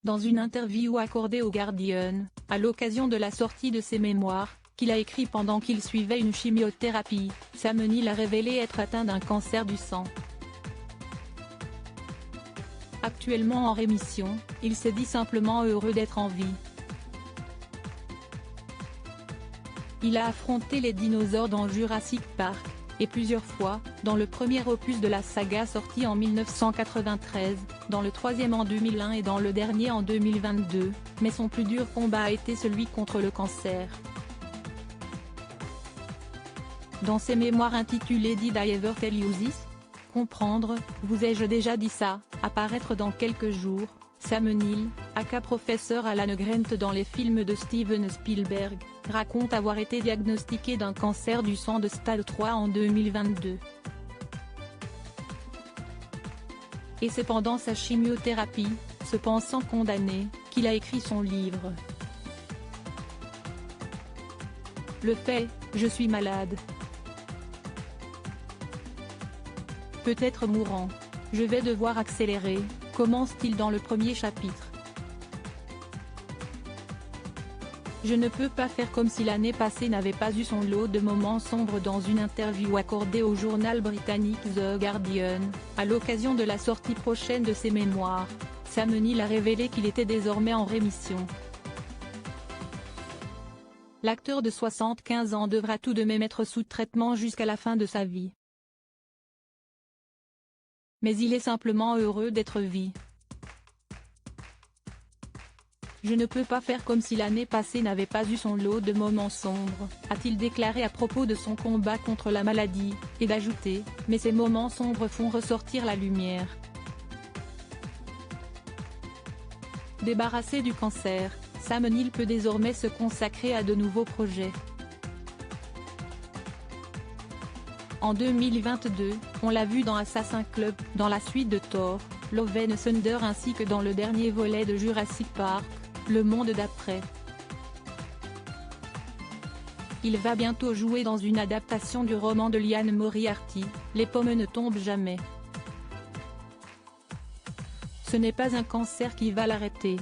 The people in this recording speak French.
Dans une interview accordée au Guardian, à l'occasion de la sortie de ses mémoires, qu'il a écrit pendant qu'il suivait une chimiothérapie, Sam Neill a révélé être atteint d'un cancer du sang. Actuellement en rémission, il s'est dit simplement heureux d'être en vie. Il a affronté les dinosaures dans Jurassic Park, et plusieurs fois, dans le premier opus de la saga sorti en 1993, dans le troisième en 2001 et dans le dernier en 2022, mais son plus dur combat a été celui contre le cancer. Dans ses mémoires intitulées Did I Ever Tell You This? Comprendre, vous ai-je déjà dit ça, à paraître dans quelques jours, Sam Neill, aka professeur Alan Grant dans les films de Steven Spielberg, raconte avoir été diagnostiqué d'un cancer du sang de stade 3 en 2022. Et c'est pendant sa chimiothérapie, se pensant condamné, qu'il a écrit son livre. Le fait, je suis malade. Peut-être mourant. Je vais devoir accélérer, commence-t-il dans le premier chapitre. Je ne peux pas faire comme si l'année passée n'avait pas eu son lot de moments sombres. Dans une interview accordée au journal britannique The Guardian, à l'occasion de la sortie prochaine de ses mémoires, Sam Neill a révélé qu'il était désormais en rémission. L'acteur de 75 ans devra tout de même être sous traitement jusqu'à la fin de sa vie. Mais il est simplement heureux d'être vie. Je ne peux pas faire comme si l'année passée n'avait pas eu son lot de moments sombres, a-t-il déclaré à propos de son combat contre la maladie, et d'ajouter, mais ces moments sombres font ressortir la lumière. Débarrassé du cancer, Sam Neill peut désormais se consacrer à de nouveaux projets. En 2022, on l'a vu dans Assassin's Club, dans la suite de Thor, Love and Thunder ainsi que dans le dernier volet de Jurassic Park, Le Monde d'après. Il va bientôt jouer dans une adaptation du roman de Liane Moriarty, Les pommes ne tombent jamais. Ce n'est pas un cancer qui va l'arrêter.